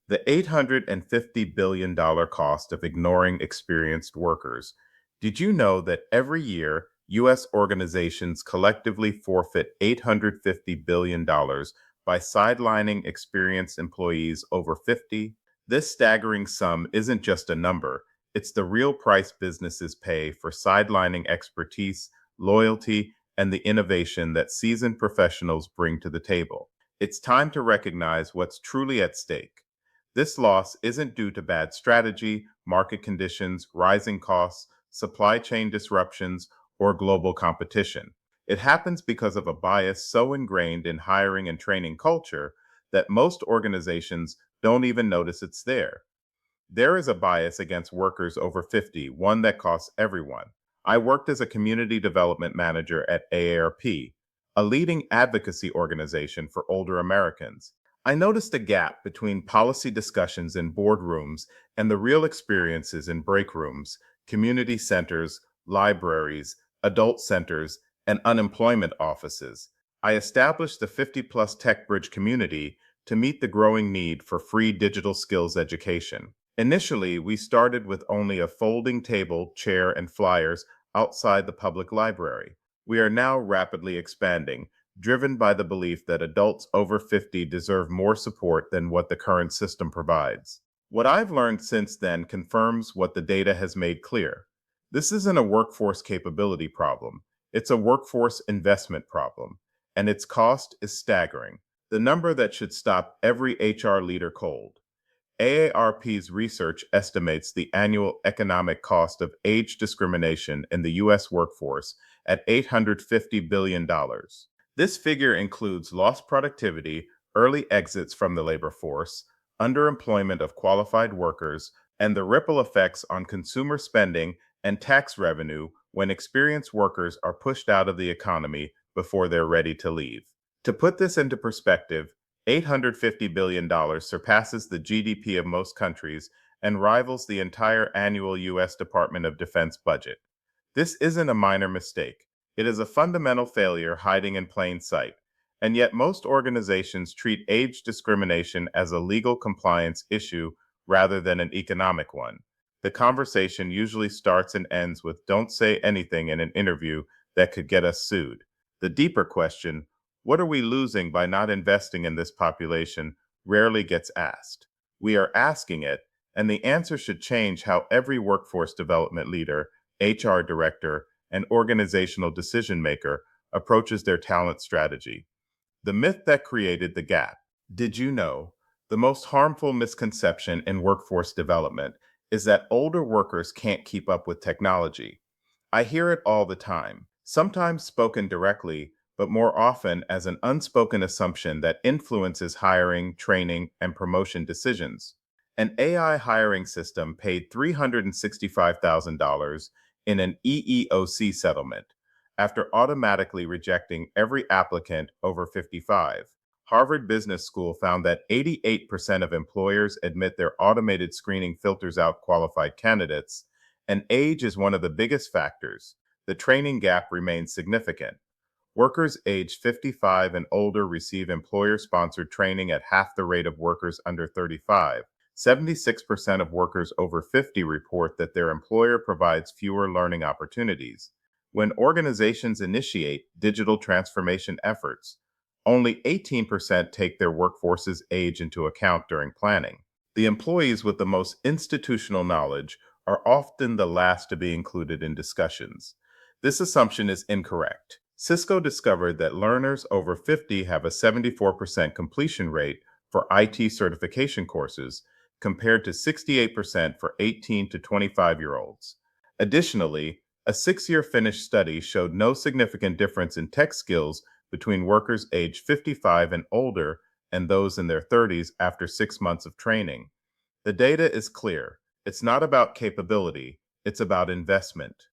The $850 billion cost of ignoring experienced workers. Did you know that every year, U.S. organizations collectively forfeit $850 billion by sidelining experienced employees over 50? This staggering sum isn't just a number, it's the real price businesses pay for sidelining expertise, loyalty, and the innovation that seasoned professionals bring to the table. It's time to recognize what's truly at stake. This loss isn't due to bad strategy, market conditions, rising costs, supply chain disruptions, or global competition. It happens because of a bias so ingrained in hiring and training culture that most organizations don't even notice it's there. There is a bias against workers over 50, one that costs everyone. I worked as a community development manager at AARP, a leading advocacy organization for older Americans. I noticed a gap between policy discussions in boardrooms and the real experiences in break rooms, community centers, libraries, adult centers, and unemployment offices. I established the 50 plus Tech Bridge community to meet the growing need for free digital skills education. Initially, we started with only a folding table, chair, and flyers outside the public library. We are now rapidly expanding, driven by the belief that adults over 50 deserve more support than what the current system provides. What I've learned since then confirms what the data has made clear. This isn't a workforce capability problem, it's a workforce investment problem, and its cost is staggering. The number that should stop every HR leader cold. AARP's research estimates the annual economic cost of age discrimination in the U.S. workforce at $850 billion. This figure includes lost productivity, early exits from the labor force, underemployment of qualified workers, and the ripple effects on consumer spending and tax revenue when experienced workers are pushed out of the economy before they're ready to leave. To put this into perspective, $850 billion surpasses the GDP of most countries and rivals the entire annual U.S. Department of Defense budget. This isn't a minor mistake. It is a fundamental failure hiding in plain sight. And yet most organizations treat age discrimination as a legal compliance issue rather than an economic one. The conversation usually starts and ends with "don't say anything in an interview that could get us sued." The deeper question, what are we losing by not investing in this population, rarely gets asked. We are asking it, and the answer should change how every workforce development leader, HR director, and organizational decision maker approaches their talent strategy. The myth that created the gap. Did you know the most harmful misconception in workforce development is that older workers can't keep up with technology? I hear it all the time, sometimes spoken directly, but more often as an unspoken assumption that influences hiring, training, and promotion decisions. An AI hiring system paid $365,000 in an EEOC settlement after automatically rejecting every applicant over 55. Harvard Business School found that 88% of employers admit their automated screening filters out qualified candidates, and age is one of the biggest factors. The training gap remains significant. Workers aged 55 and older receive employer-sponsored training at half the rate of workers under 35. 76% of workers over 50 report that their employer provides fewer learning opportunities. When organizations initiate digital transformation efforts, only 18% take their workforce's age into account during planning. The employees with the most institutional knowledge are often the last to be included in discussions. This assumption is incorrect. Cisco discovered that learners over 50 have a 74% completion rate for IT certification courses, compared to 68% for 18 to 25-year-olds. Additionally, a 6-year Finnish study showed no significant difference in tech skills between workers aged 55 and older and those in their 30s after 6 months of training. The data is clear. It's not about capability, it's about investment.